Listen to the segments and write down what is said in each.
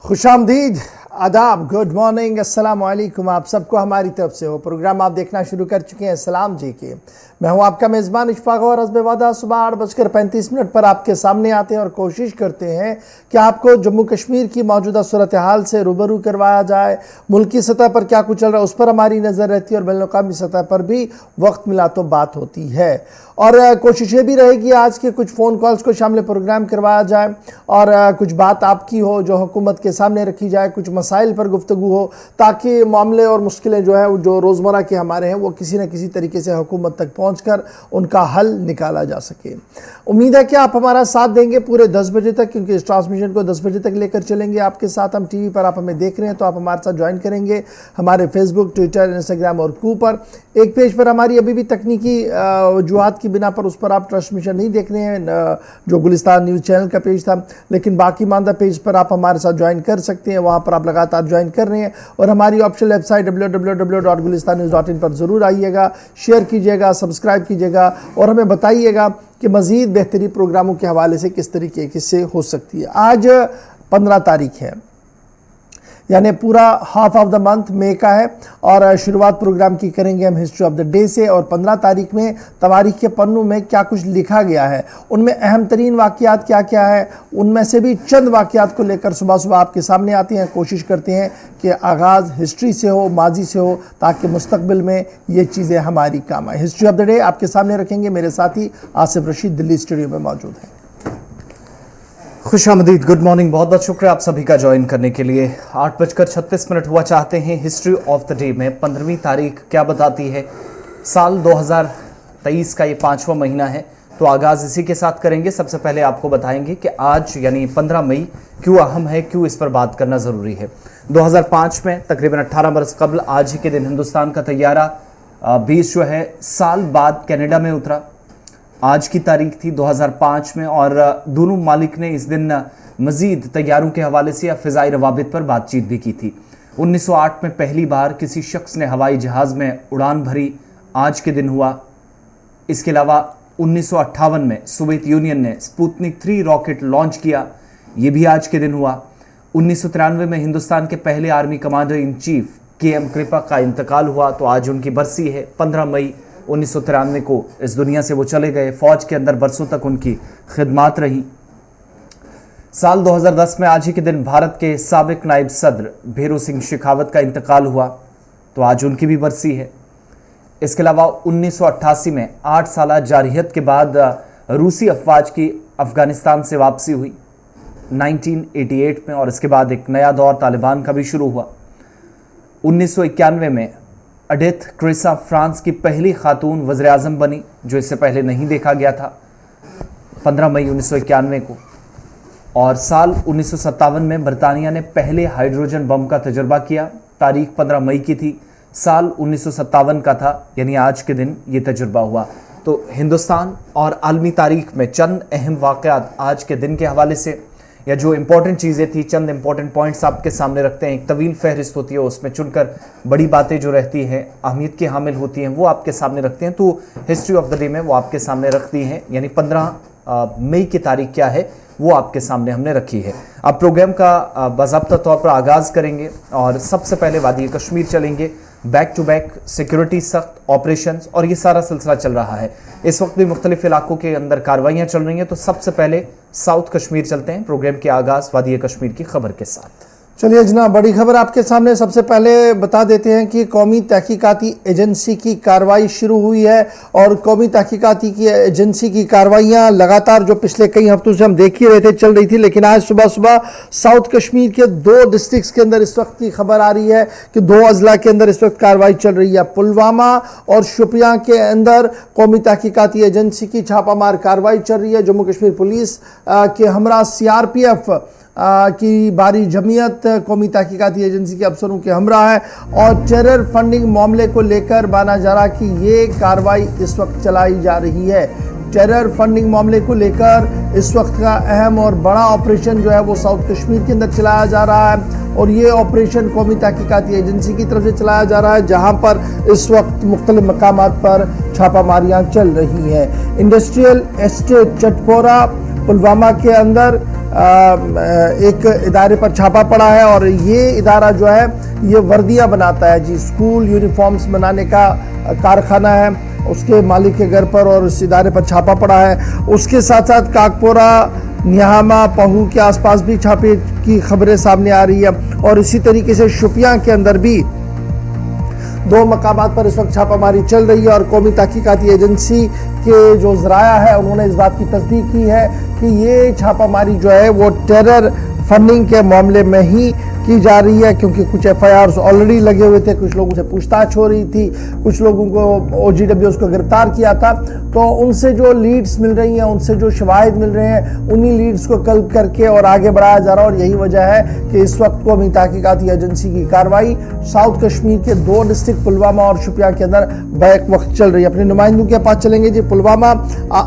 खुशामदीद, आदाब, good morning, अस्सलाम वालेकुम। आप सबको हमारी तरफ से वो प्रोग्राम आप देखना शुरू कर चुके हैं सलाम जी के। मैं हूं आपका मेज़बान इशफाक और हस्ब वादा सुबह 8:35 पर आपके सामने आते हैं और कोशिश करते हैं कि आपको जम्मू कश्मीर की मौजूदा सूरत हाल से रूबरू करवाया जाए। मुल्की सतह पर क्या कुछ चल रहा है उस पर हमारी नज़र रहती है और बैनुल-अक़वामी सतह पर भी वक्त मिला तो बात होती है। और कोशिश ये भी रहेगी आज के कुछ फ़ोन कॉल्स को शामिल प्रोग्राम करवाया जाए और कुछ बात आपकी हो जो हुकूमत के सामने रखी जाए, कुछ मसाइल पर गुफ्तगू हो ताकि मामले और मुश्किलें जो है जो रोज़मर्रा के हमारे हैं वो किसी न किसी तरीके से हुकूमत तक पहुंचकर उनका हल निकाला जा सके। उम्मीद है कि आप हमारा साथ देंगे पूरे 10 बजे तक, क्योंकि इस ट्रांसमिशन को 10 बजे तक लेकर चलेंगे आपके साथ। हम टीवी पर आप हमें देख रहे हैं तो आप हमारे साथ ज्वाइन करेंगे हमारे फेसबुक, ट्विटर, इंस्टाग्राम और कू पर। एक पेज पर हमारी अभी भी तकनीकी वजूहात की बिना पर उस पर आप ट्रांसमिशन नहीं देख रहे हैं, जो गुलिस्तान न्यूज़ चैनल का पेज था, लेकिन बाकी मानदा पेज पर आप हमारे साथ ज्वाइन कर सकते हैं। वहाँ पर आप लगातार ज्वाइन कर रहे हैं और हमारी ऑफिशियल वेबसाइट www.gulistannews.in पर ज़रूर आइएगा, शेयर कीजिएगा, सब्सक्राइब कीजिएगा और हमें बताइएगा कि मज़ीद बेहतरीन प्रोग्रामों के हवाले से किस तरीके से हो सकती है। आज 15 तारीख है, यानी पूरा हाफ ऑफ द मंथ मई का है और शुरुआत प्रोग्राम की करेंगे हम हिस्ट्री ऑफ द डे से। और 15 तारीख में तवारीख के पन्नों में क्या कुछ लिखा गया है, उनमें अहम तरीन वाक़यात क्या क्या है, उनमें से भी चंद वाक़यात को लेकर सुबह सुबह आपके सामने आते हैं। कोशिश करते हैं कि आगाज़ हिस्ट्री से हो, माजी से हो, ताकि मुस्तकबिल में ये चीज़ें हमारी काम आए। हिस्ट्री ऑफ द डे आपके सामने रखेंगे, मेरे साथी आसिफ रशीद दिल्ली स्टूडियो में मौजूद हैं। खुशामदीद, गुड मॉर्निंग, बहुत बहुत शुक्रिया आप सभी का ज्वाइन करने के लिए। 8:36 हुआ चाहते हैं। हिस्ट्री ऑफ द डे में 15वीं तारीख क्या बताती है? साल 2023 का ये 5वां महीना है, तो आगाज़ इसी के साथ करेंगे। सबसे पहले आपको बताएंगे कि आज यानी 15 मई क्यों अहम है, क्यों इस पर बात करना ज़रूरी है। 2005 में तकरीबन 18 बरस कबल आज ही के दिन हिंदुस्तान का तैयारा 20 जो है साल बाद कनाडा में उतरा। आज की तारीख थी 2005 में और दोनों मालिक ने इस दिन मज़ीद तैयारों के हवाले से या फ़िज़ाई रवाबित पर बातचीत भी की थी। 1908 में पहली बार किसी शख्स ने हवाई जहाज़ में उड़ान भरी, आज के दिन हुआ। इसके अलावा 1958 में सोवियत यूनियन ने स्पुतनिक 3 रॉकेट लॉन्च किया, ये भी आज के दिन हुआ। 1993 में हिंदुस्तान के पहले army commander in chief KM कृपा का इंतकाल हुआ, तो आज उनकी बरसी है। 15 मई 1993 को इस दुनिया से वो चले गए। फ़ौज के अंदर बरसों तक उनकी खिदमात रही। साल 2010 में आज ही के दिन भारत के साबिक नायब सदर भैरू सिंह शेखावत का इंतकाल हुआ, तो आज उनकी भी बरसी है। इसके अलावा 1988 में 8 साल जारहियत के बाद रूसी अफवाज की अफ़गानिस्तान से वापसी हुई 1988 में, और इसके बाद एक नया दौर तालिबान का भी शुरू हुआ। 1991 में एडिथ क्रिसा फ्रांस की पहली खातून वज़ीर-ए-आज़म बनी, जो इससे पहले नहीं देखा गया था, 15 मई 1991 को। और साल 1957 में बरतानिया ने पहले हाइड्रोजन बम का तजुर्बा किया, तारीख 15 मई की थी, साल 1957 का था, यानी आज के दिन ये तजुर्बा हुआ। तो हिंदुस्तान और आलमी तारीख में चंद अहम वाक़यात आज के दिन के हवाले से, या जो इंपॉर्टेंट चीज़ें थी, चंद इंपॉर्टेंट पॉइंट्स आपके सामने रखते हैं। एक तवील फहरिस्त होती है, उसमें चुनकर बड़ी बातें जो रहती हैं, अहमियत की हामिल होती हैं, वो आपके सामने रखते हैं। तो हिस्ट्री ऑफ द डे में वो आपके सामने रखती हैं, यानी 15 मई की तारीख क्या है वो आपके सामने हमने रखी है। अब प्रोग्राम का बाज़ाब्ता तौर पर आगाज़ करेंगे और सबसे पहले वादी कश्मीर चलेंगे। बैक टू बैक सिक्योरिटी सख्त ऑपरेशंस और ये सारा सिलसिला चल रहा है। इस वक्त भी मुख्तलिफ इलाकों के अंदर कार्रवाइयाँ चल रही हैं, तो सबसे पहले साउथ कश्मीर चलते हैं। प्रोग्राम के आगाज़ वादी कश्मीर की खबर के साथ। चलिए जनाब, बड़ी खबर आपके सामने। सबसे पहले बता देते हैं कि कौमी तहकीकाती एजेंसी की कार्रवाई शुरू हुई है और कौमी तहकीकाती की एजेंसी की कार्रवाइयाँ लगातार जो पिछले कई हफ्तों से हम देख ही रहे थे चल रही थी, लेकिन आज सुबह सुबह साउथ कश्मीर के 2 डिस्ट्रिक्ट्स के अंदर इस वक्त की खबर आ रही है कि 2 अजला के अंदर इस वक्त कार्रवाई चल रही है। पुलवामा और शोपियां के अंदर कौमी तहकीकाती एजेंसी की छापामार कार्रवाई चल रही है। जम्मू कश्मीर पुलिस के हमरा CRPF की बारी जमीयत कौमी तहकीकाती एजेंसी के अफसरों के हमरा है और टेरर फंडिंग मामले को लेकर माना जा रहा कि ये कार्रवाई इस वक्त चलाई जा रही है। टेरर फंडिंग मामले को लेकर इस वक्त का अहम और बड़ा ऑपरेशन जो है वो साउथ कश्मीर के अंदर चलाया जा रहा है और ये ऑपरेशन कौमी तहकीकाती एजेंसी की तरफ से चलाया जा रहा है, जहां पर इस वक्त मुख्तलिफ मकामात पर छापामारियां चल रही हैं। इंडस्ट्रियल एस्टेट चटपोरा पुलवामा के अंदर एक इदारे पर छापा पड़ा है और ये इदारा जो है ये वर्दियाँ बनाता है जी, स्कूल यूनिफॉर्म्स बनाने का कारखाना है, उसके मालिक के घर पर और उस इदारे पर छापा पड़ा है। उसके साथ साथ काकपोरा, निहामा, पहू के आसपास भी छापे की खबरें सामने आ रही है और इसी तरीके से शुपियां के अंदर भी 2 मकामात पर इस वक्त छापामारी चल रही है और कौमी तहकीकाती एजेंसी के जो ज़राया है उन्होंने इस बात की तस्दीक की है कि ये छापामारी जो है वो टेरर फंडिंग के मामले में ही की जा रही है, क्योंकि कुछ FIRs ऑलरेडी लगे हुए थे, कुछ लोगों से पूछताछ हो रही थी, कुछ लोगों को OGWs को गिरफ्तार किया था, तो उनसे जो लीड्स मिल रही हैं, उनसे जो शवाहिद मिल रहे हैं, उन्हीं लीड्स को कल्ब करके और आगे बढ़ाया जा रहा है। और यही वजह है कि इस वक्त कौमी तहकीकाती एजेंसी की कार्रवाई साउथ कश्मीर के 2 डिस्ट्रिक्ट पुलवामा और शुपियां के अंदर बैक वक्त चल रही है। अपने नुमाइंदों के पास चलेंगे जी, पुलवामा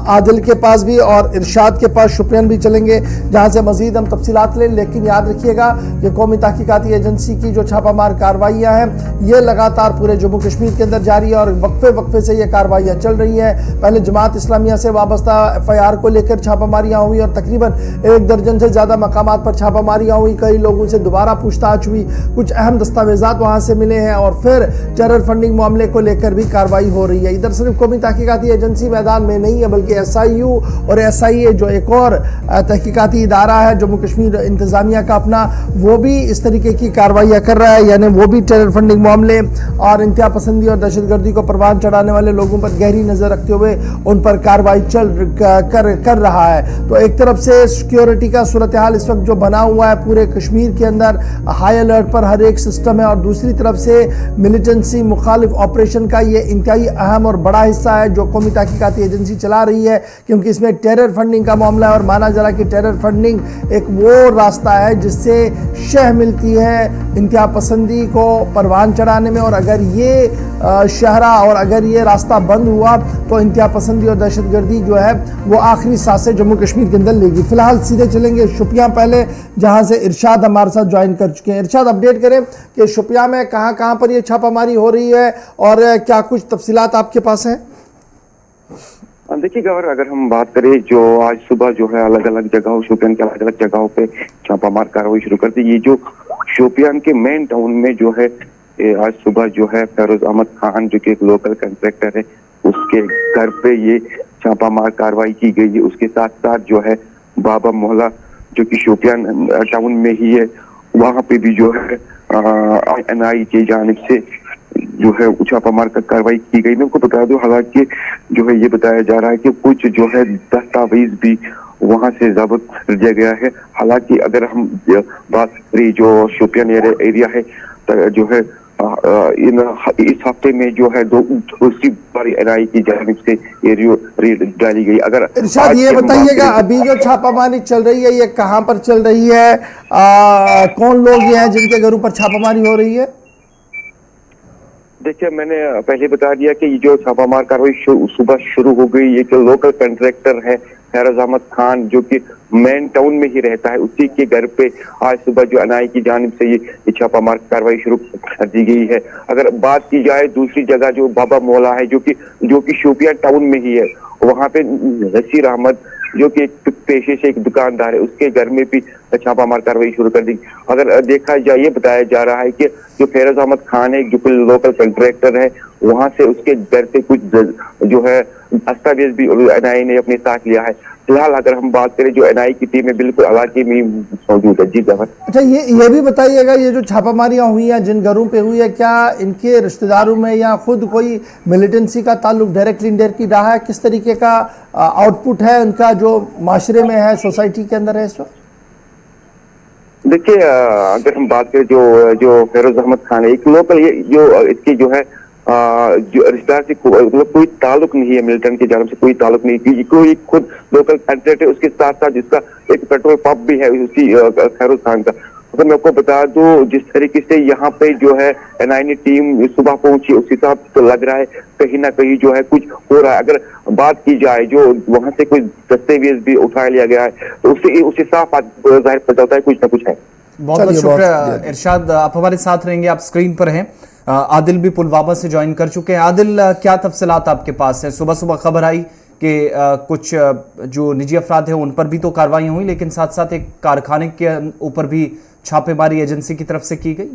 आदिल के पास भी और इरशाद के पास शुपियां भी चलेंगे, जहां से मजीद हम तफसीलात लें। लेकिन याद रखिएगा कि कौमी तहकीकाती एजेंसी की जो छापामार कार्रवाइयां हैं ये लगातार पूरे जम्मू कश्मीर के अंदर जारी है और वक्फे से ये कार्रवाइयां चल रही हैं। पहले जमात इस्लामिया से वाबस्ता FIR को लेकर छापामारियां हुई और तकरीबन 1 दर्जन से ज़्यादा मकामात पर छापामारियां हुई, कई लोगों से दोबारा पूछताछ हुई, कुछ अहम दस्तावेजात वहां से मिले हैं और फिर टेरर फंडिंग मामले को लेकर भी कार्रवाई हो रही है। इधर सिर्फ कौमी तहकीकाती एजेंसी मैदान में नहीं है बल्कि SIU और SIA जो एक और तहकीकाती इदारा है जम्मू कश्मीर इंतजामिया का अपना, वो भी इस तरीके की कार्रवाइयाँ कर रहा है, यानी वो भी टेरर फंडिंग मामले और इंतहा पसंदी और दहशतगर्दी को परवान चढ़ाने वाले लोगों पर गहरी नज़र रखते हुए उन पर कार्रवाई कर रहा है। तो एक तरफ से सिक्योरिटी का सूरत हाल इस वक्त जो बना हुआ है पूरे कश्मीर के अंदर, हाई अलर्ट पर हर एक सिस्टम है, और दूसरी तरफ से मिलिटेंसी मुखालिफ ऑपरेशन का ये इंतहाई अहम और बड़ा हिस्सा है जो कौमी तहकीकाती एजेंसी चला रही है, क्योंकि इसमें टेरर फंडिंग का मामला है और माना जा रहा है कि टेरर फंडिंग एक वो रास्ता है जिससे शह मिलती है इंतहा पसंदी को परवान चढ़ाने में, और अगर ये शहरा और अगर ये रास्ता बंद हुआ तो इंतहा पसंदी और दहशतगर्दी जो है वो आखिरी सांसें जम्मू कश्मीर के अंदर लेगी। फिलहाल सीधे चलेंगे शुपियां पहले, जहां से इरशाद हमारे साथ ज्वाइन कर चुके हैं। इरशाद, अपडेट करें कि शुपियां में कहां पर ये छापामारी हो रही है और क्या कुछ तफसीलात आपके पास हैं? देखिए गवर, अगर हम बात करें जो आज सुबह जो है अलग अलग जगहों, शोपियान के अलग अलग जगहों पे छापामार कार्रवाई शुरू कर दी। ये जो शोपियान के मेन टाउन में जो है आज सुबह जो है फैरोज अहमद खान जो कि एक लोकल कॉन्ट्रैक्टर है, उसके घर पे ये छापामार कार्रवाई की गई है। उसके साथ साथ जो है बाबा मोहल्ला जो कि शोपियान टाउन में ही है, वहाँ पे भी जो है NI की जानिब से जो है छापामार कार्रवाई की गई। मैं आपको बता दूं, हालांकि जो है ये बताया जा रहा है कि कुछ जो है दस्तावेज भी वहां से जब्त कर दिया गया है। हालांकि अगर हम बात करें जो शोपियान एरिया है जो है इस हफ्ते में जो है दूसरी बार NI की जानिब से रेड डाली गई। अगर इरशाद ये बताइएगा, अभी जो छापामारी चल रही है ये कहाँ पर चल रही है, कौन लोग ये हैं जिनके घरों पर छापामारी हो रही है? देखिए, मैंने पहले बता दिया कि ये जो छापामार कार्रवाई सुबह शुरू हो गई। ये जो लोकल कॉन्ट्रैक्टर है फैरोज अहमद खान जो कि मेन टाउन में ही रहता है, उसी के घर पे आज सुबह जो NI की जानिब से ये छापामार कार्रवाई शुरू कर दी गई है। अगर बात की जाए दूसरी जगह जो बाबा मोहल्ला है जो कि शोपियां टाउन में ही है, वहाँ पे नसीर अहमद जो कि एक पेशे से एक दुकानदार है, उसके घर में भी छापामार कार्रवाई शुरू कर दी। अगर देखा जाए, ये बताया जा रहा है कि जो फैरोज अहमद खान है जो कि लोकल कॉन्ट्रैक्टर है, वहां से उसके घर से कुछ जो है दस्तावेज भी NI ने अपने साथ लिया है। फिलहाल अगर हम बात करें जो NI की टीम है बिल्कुल इलाके में मौजूद है। जी जवाहर। अच्छा, ये भी बताइएगा, ये जो छापामारियां हुई हैं जिन घरों पे हुई है, क्या इनके रिश्तेदारों में या खुद कोई मिलिटेंसी का ताल्लुक डायरेक्टली इनडायरेक्टली रहा है? किस तरीके का आउटपुट है उनका जो माशरे में है, सोसाइटी के अंदर है इस वक्त? देखिए, अगर हम बात करें जो फैरोज अहमद खान है एक लोकल, ये जो इसकी जो है जो रिश्तेदार से मतलब कोई ताल्लुक नहीं है, मिलिटेंट की जानिब से कोई ताल्लुक नहीं, कोई खुद लोकल कैंडिडेट है। उसके साथ साथ जिसका एक पेट्रोल पंप भी है उसी फैरोज खान का। तो मैं आपको बता दूं, जिस तरीके से यहाँ पे जो है NI टीम सुबह पहुंची, उस हिसाब से तो लग रहा है कहीं ना कहीं जो है कुछ हो रहा है। अगर बात की जाए जो वहां से कुछ दस्तावेज भी उठा लिया गया है तो उससे साफ जाहिर पता होता है कुछ ना कुछ है। बहुत बहुत शुक्रिया इरशाद, आप हमारे साथ रहेंगे, आप स्क्रीन पर हैं। आदिल भी पुलवामा से ज्वाइन कर चुके हैं। आदिल, क्या तफसीलात आपके पास है? सुबह सुबह खबर आई कि कुछ जो निजी अफराद हैं उन पर भी तो कार्रवाइयाँ हुई, लेकिन साथ साथ एक कारखाने के ऊपर भी छापेमारी एजेंसी की तरफ से की गई।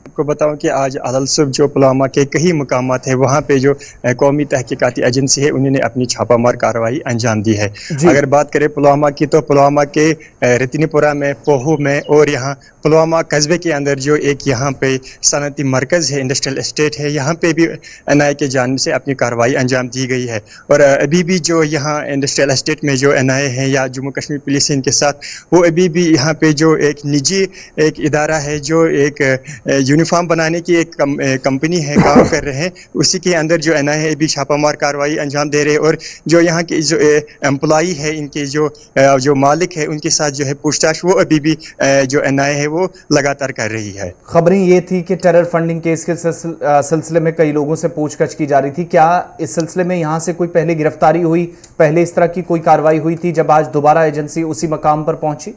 आपको बताऊं कि आज अदलसुब जो पुलवामा के कई मुकामात है वहाँ पे जो कौमी तहकीकाती एजेंसी है उन्होंने अपनी छापामार कार्रवाई अंजाम दी है। अगर बात करें पुलवामा की तो पुलवामा के रतनीपुरा में, पोहू में और यहाँ पुलवामा कस्बे के अंदर जो एक यहाँ पे सनती मरकज़ है, इंडस्ट्रियल एस्टेट है, यहाँ पे भी NIA के जानिब से अपनी कार्रवाई अंजाम दी गई है। और अभी भी जो यहाँ इंडस्ट्रियल एस्टेट में जो NIA है या जम्मू कश्मीर पुलिस इनके साथ, वो अभी भी यहाँ पे जो एक निजी एक इदारा है जो एक यूनिफॉर्म बनाने की एक कंपनी है काम कर रहे हैं, उसी के अंदर जो NIA भी छापामार कार्रवाई अंजाम दे रहे हैं। और जो यहाँ के जो एम्प्लॉई है, इनके जो मालिक है, उनके साथ जो है पूछताछ वो अभी भी जो NIA है वो लगातार कर रही है। खबरें ये थी कि टेरर फंडिंग केस के सिलसिले में कई लोगों से पूछताछ की जा रही थी। क्या इस सिलसिले में यहाँ से कोई पहले गिरफ्तारी हुई, पहले इस तरह की कोई कार्रवाई हुई थी जब आज दोबारा एजेंसी उसी मकाम पर पहुंची?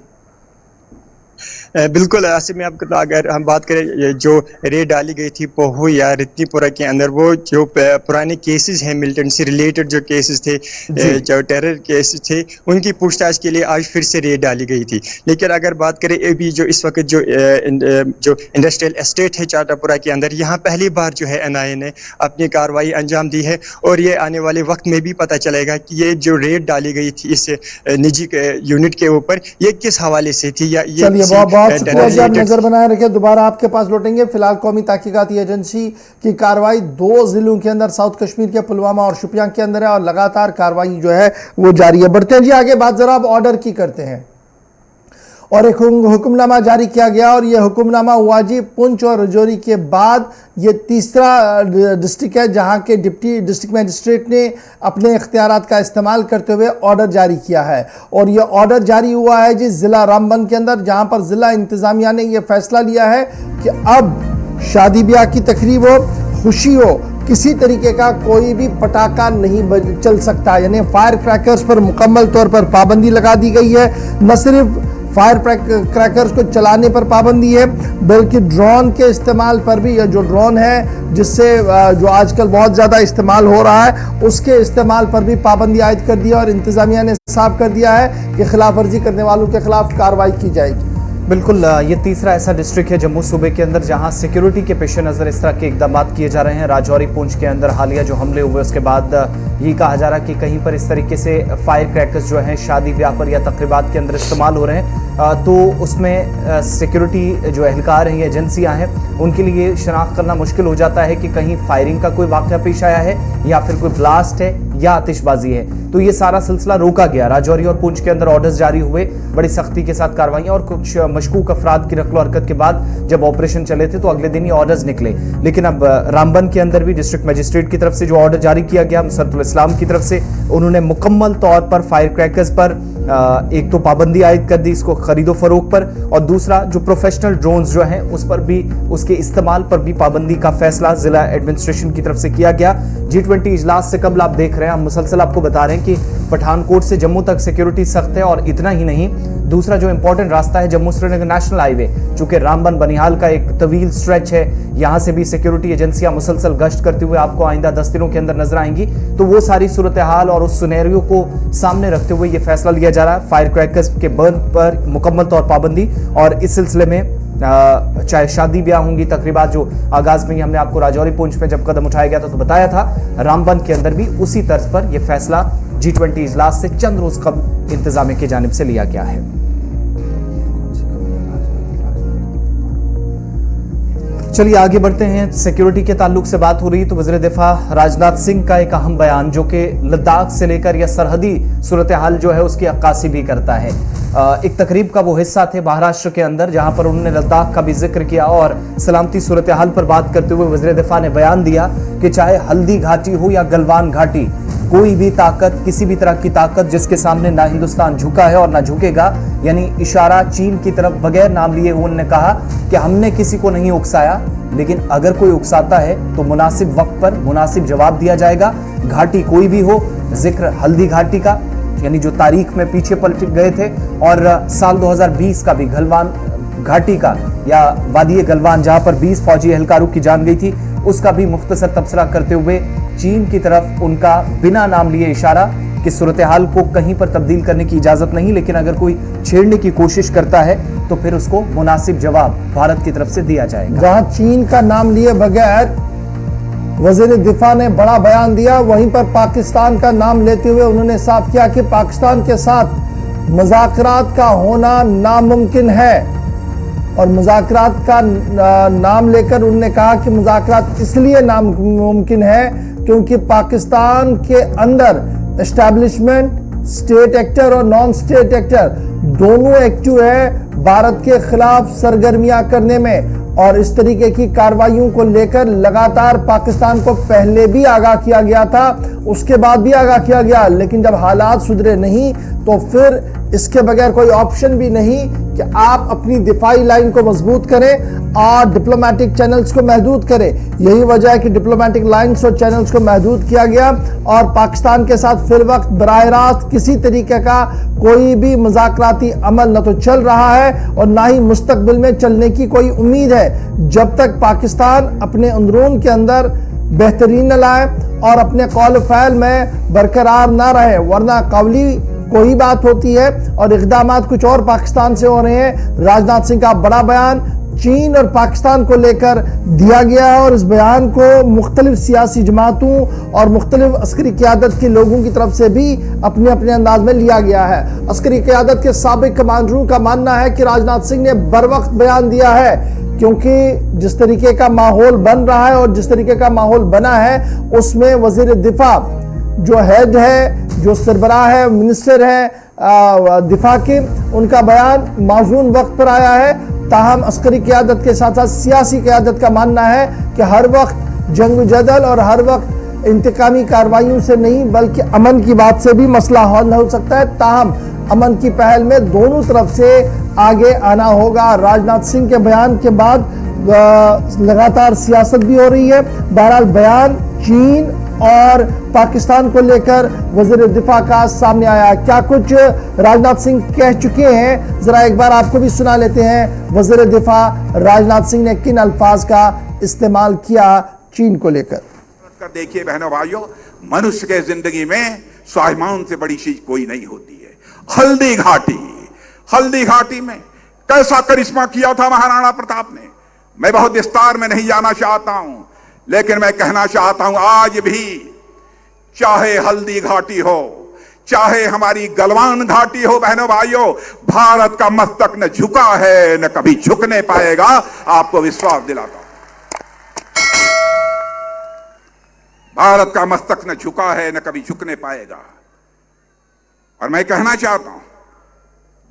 बिल्कुल, ऐसे में आपको अगर हम बात करें जो रेड डाली गई थी पोहू या रतनीपुरा के अंदर, वो जो पुराने केसेस हैं मिलिटेंट से रिलेटेड जो केसेस थे, जो टेरर केसेस थे, उनकी पूछताछ के लिए आज फिर से रेड डाली गई थी। लेकिन अगर बात करें अभी जो इस वक्त जो इंडस्ट्रियल एस्टेट है चाटापुरा के अंदर, यहाँ पहली बार जो है NIA ने अपनी कार्रवाई अंजाम दी है। और ये आने वाले वक्त में भी पता चलेगा कि ये जो रेड डाली गई थी इस निजी यूनिट के ऊपर, ये किस हवाले से थी या ये नजर बनाए रखे। दोबारा आपके पास लौटेंगे। फिलहाल कौमी तहकीकाती एजेंसी की कार्रवाई 2 जिलों के अंदर, साउथ कश्मीर के पुलवामा और शोपियां के अंदर है और लगातार कार्रवाई जो है वो जारी है। बढ़ते हैं जी आगे, बात जरा अब ऑर्डर की करते हैं। और एक हुक्मनामा जारी किया गया और यह हुक्मनामा वाजिब, पुंछ और रजौरी के बाद ये तीसरा डिस्ट्रिक्ट है जहां के डिप्टी डिस्ट्रिक्ट मजिस्ट्रेट ने अपने इख्तियारात का इस्तेमाल करते हुए ऑर्डर जारी किया है। और यह ऑर्डर जारी हुआ है जी ज़िला रामबन के अंदर, जहां पर ज़िला इंतज़ामिया ने यह फैसला लिया है कि अब शादी ब्याह की तकरीब हो, खुशी हो, किसी तरीके का कोई भी पटाखा नहीं चल सकता। यानी फायर क्रैकर्स पर मुकम्मल तौर पर पाबंदी लगा दी गई है। न सिर्फ फायर क्रैकर्स को चलाने पर पाबंदी है, बल्कि ड्रोन के इस्तेमाल पर भी, या जो ड्रोन है जिससे जो आजकल बहुत ज़्यादा इस्तेमाल हो रहा है, उसके इस्तेमाल पर भी पाबंदी आयद कर दी है। और इंतज़ामिया ने साफ कर दिया है कि खिलाफ वर्जी करने वालों के खिलाफ कार्रवाई की जाएगी। बिल्कुल, ये तीसरा ऐसा डिस्ट्रिक्ट है जम्मू सूबे के अंदर जहां सिक्योरिटी के पेश नज़र इस तरह के इकदाम किए जा रहे हैं। राजौरी पुंछ के अंदर हालिया जो हमले हुए उसके बाद ये कहा जा रहा है कि कहीं पर इस तरीके से फायर क्रैकर्स जो हैं शादी ब्याह पर या तकरीबात के अंदर इस्तेमाल हो रहे हैं, तो उसमें सिक्योरिटी जो एहलकार हैं, ये एजेंसियाँ हैं, उनके लिए शनाख्त करना मुश्किल हो जाता है कि कहीं फायरिंग का कोई वाक़या पेश आया है या फिर कोई ब्लास्ट है या आतिशबाजी है। तो ये सारा सिलसिला रोका गया। राजौरी और पुंछ के अंदर ऑर्डर्स जारी हुए, बड़ी सख्ती के साथ कार्रवाइयाँ, और कुछ मशकूक अफराद की नकलो हरकत के बाद जब ऑपरेशन चले थे तो अगले दिन ये ऑर्डर्स निकले। लेकिन अब रामबन के अंदर भी डिस्ट्रिक्ट मजिस्ट्रेट की तरफ से जो ऑर्डर जारी किया गया मुसरतुल इस्लाम की तरफ से, उन्होंने मुकम्मल तौर पर फायर क्रैकर्स पर एक तो पाबंदी आयद कर दी इसको खरीदो फरोख पर, और दूसरा जो प्रोफेशनल ड्रोन्स जो हैं उस पर भी, उसके इस्तेमाल पर भी पाबंदी का फैसला जिला एडमिनिस्ट्रेशन की तरफ से किया गया। G20 इजलास से कबल आप देख रहे हैं, हम मुसलसल आपको बता रहे हैं कि पठानकोट से जम्मू तक सिक्योरिटी सख्त है। और इतना ही नहीं, दूसरा जो इंपॉर्टेंट रास्ता है जम्मू श्रीनगर नेशनल हाईवे, चूंकि रामबन बनिहाल का एक तवील स्ट्रेच है, यहाँ से भी सिक्योरिटी एजेंसियां मुसलसल गश्त करते हुए आपको आइंदा 10 दिनों के अंदर नजर आएंगी। तो वो सारी सूरत हाल और उस सिनेरियो को सामने रखते हुए ये फैसला लिया जा रहा है। फायर क्रैकर्स के बर्न पर मुकम्मल तौर पाबंदी, और इस सिलसिले में चाहे शादी ब्याह होंगी, तकरीबात जो आगाज में ही हमने आपको राजौरी पुंछ में जब कदम उठाया गया था तो बताया था, रामबन के अंदर भी उसी तर्ज पर यह फैसला G20 इजलास से चंद रोज कबल इंतजामिया की जानिब से लिया गया है। चलिए आगे बढ़ते हैं। सिक्योरिटी के ताल्लुक से बात हो रही तो वज़ीर दिफा राजनाथ सिंह का एक अहम बयान जो कि लद्दाख से लेकर या सरहदी सूरत हाल जो है उसकी अक्कासी भी करता है। एक तकरीब का वो हिस्सा थे महाराष्ट्र के अंदर जहां पर उन्होंने लद्दाख का भी जिक्र किया और सलामती सूरत हाल पर बात करते हुए वज़ीर दिफा ने बयान दिया कि चाहे हल्दी घाटी हो या गलवान घाटी, कोई भी ताकत, किसी भी तरह की ताकत जिसके सामने ना हिंदुस्तान झुका है और ना झुकेगा, यानी इशारा चीन की तरफ बगैर नाम लिए उन्होंने कहा कि हमने किसी को नहीं उकसाया, लेकिन अगर कोई उकसाता है तो मुनासिब वक्त पर मुनासिब जवाब दिया जाएगा। घाटी कोई भी हो, जिक्र हल्दी घाटी का, यानी जो तारीख में पीछे पलट गए थे, और साल 2020 का भी गलवान घाटी का या वादी गलवान जहां पर 20 फौजी एहलकारों की जान गई थी, उसका भी मुख्तसर तबसरा करते हुए चीन की तरफ उनका बिना नाम लिए इशारा कि सूरत हाल को कहीं पर तब्दील करने की इजाजत नहीं, लेकिन अगर कोई छेड़ने की कोशिश करता है तो फिर उसको मुनासिब जवाब भारत की तरफ से दिया जाएगा। जहां चीन का नाम लिए बगैर वजीर दिफा ने बड़ा बयान दिया, वहीं पर पाकिस्तान का नाम लेते हुए उन्होंने साफ किया कि पाकिस्तान के साथ मुज़ाकरात का होना नामुमकिन है। और मुज़ाकरात का नाम लेकर उन्होंने कहा कि मुज़ाकरात इसलिए नामुमकिन है क्योंकि पाकिस्तान के अंदर एस्टैब्लिशमेंट, स्टेट एक्टर और नॉन स्टेट एक्टर दोनों एक्टिव है भारत के खिलाफ सरगर्मियां करने में। और इस तरीके की कार्रवाइयों को लेकर लगातार पाकिस्तान को पहले भी आगाह किया गया था, उसके बाद भी आगाह किया गया, लेकिन जब हालात सुधरे नहीं तो फिर इसके बगैर कोई ऑप्शन भी नहीं कि आप अपनी दिफाई लाइन को मजबूत करें और डिप्लोमेटिक चैनल्स को महदूद करें। यही वजह है कि डिप्लोमेटिक लाइन्स और चैनल्स को महदूद किया गया और पाकिस्तान के साथ फिर वक्त बराह रास्त किसी तरीके का कोई भी मुज़ाकराती अमल न तो चल रहा है और ना ही मुस्तकबिल में चलने की कोई उम्मीद है, जब तक पाकिस्तान अपने अंदरून के अंदर बेहतरीन न लाए और अपने कौल फ़ैल में बरकरार ना रहे। वरना कौली कोई बात होती है और इक़दामात कुछ और पाकिस्तान से हो रहे हैं। राजनाथ सिंह का बड़ा बयान चीन और पाकिस्तान को लेकर दिया गया है और इस बयान को मुख्तलिफ सियासी जमातों और मुख्तलिफ अस्करी क़यादत के लोगों की तरफ से भी अपने अपने अंदाज में लिया गया है। अस्करी क़यादत के साबिक़ कमांडरों का मानना है कि राजनाथ सिंह ने बर वक्त बयान दिया है, क्योंकि जिस तरीके का माहौल बन रहा है और जिस तरीके का माहौल बना है उसमें वज़ीर दिफा जो हेड है, जो सरबराह है, मिनिस्टर है दिफा के, उनका बयान मौजून वक्त पर आया है। ताहम अस्करी क़यादत के साथ साथ सियासी क़यादत का मानना है कि हर वक्त जंग जदल और हर वक्त इंतकामी कार्रवाइयों से नहीं बल्कि अमन की बात से भी मसला हल हो सकता है। ताहम अमन की पहल में दोनों तरफ से आगे आना होगा। राजनाथ सिंह के बयान के बाद लगातार सियासत भी हो रही है। बहरहाल बयान चीन और पाकिस्तान को लेकर वज़ीर दिफा का सामने आया। क्या कुछ राजनाथ सिंह कह चुके हैं, जरा एक बार आपको भी सुना लेते हैं। वज़ीर दिफा राजनाथ सिंह ने किन अल्फाज का इस्तेमाल किया चीन को लेकर। देखिए बहनों भाइयों, मनुष्य के जिंदगी में स्वाभिमान से बड़ी चीज कोई नहीं होती है। हल्दी घाटी में कैसा करिश्मा किया था महाराणा प्रताप ने, मैं बहुत विस्तार में नहीं जाना चाहता हूं, लेकिन मैं कहना चाहता हूं आज भी चाहे हल्दी घाटी हो, चाहे हमारी गलवान घाटी हो, बहनों भाइयों, भारत का मस्तक न झुका है न कभी झुकने पाएगा। आपको विश्वास दिलाता हूं, भारत का मस्तक न झुका है न कभी झुकने पाएगा। और मैं कहना चाहता हूं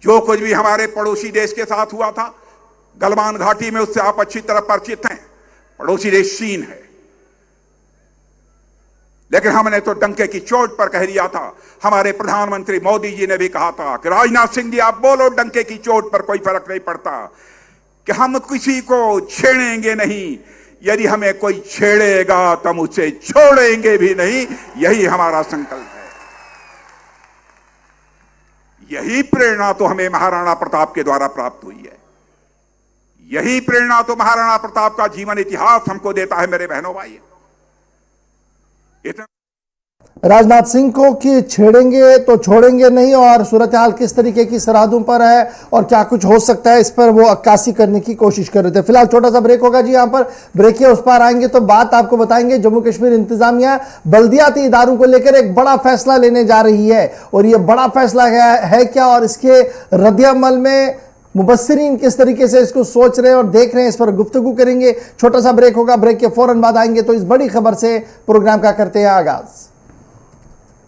जो कुछ भी हमारे पड़ोसी देश के साथ हुआ था गलवान घाटी में, उससे आप अच्छी तरह परिचित हैं। पड़ोसी देश चीन है, लेकिन हमने तो डंके की चोट पर कह दिया था। हमारे प्रधानमंत्री मोदी जी ने भी कहा था कि राजनाथ सिंह जी आप बोलो, डंके की चोट पर कोई फर्क नहीं पड़ता, कि हम किसी को छेड़ेंगे नहीं, यदि हमें कोई छेड़ेगा तो हम उसे छोड़ेंगे भी नहीं। यही हमारा संकल्प है। यही प्रेरणा तो हमें महाराणा प्रताप के द्वारा प्राप्त हुई है। यही प्रेरणा तो महाराणा प्रताप का जीवन इतिहास हमको देता है मेरे बहनों भाई। राजनाथ सिंह को कि छेड़ेंगे तो छोड़ेंगे नहीं, और सूरत हाल किस तरीके की सरहदों पर है और क्या कुछ हो सकता है, इस पर वो अक्कासी करने की कोशिश कर रहे थे। फिलहाल छोटा सा ब्रेक होगा जी, यहाँ पर ब्रेक के उस पार आएंगे तो बात आपको बताएंगे। जम्मू कश्मीर इंतजामिया बल्दियाती इदारों को लेकर एक बड़ा फैसला लेने जा रही है, और ये बड़ा फैसला है क्या और इसके रद्द-ए-अमल में मुबस्सिरीन किस तरीके से इसको सोच रहे हैं और देख रहे हैं, इस पर गुफ्तगू करेंगे। छोटा सा ब्रेक होगा, ब्रेक के फौरन बाद आएंगे तो इस बड़ी खबर से प्रोग्राम का करते हैं आगाज।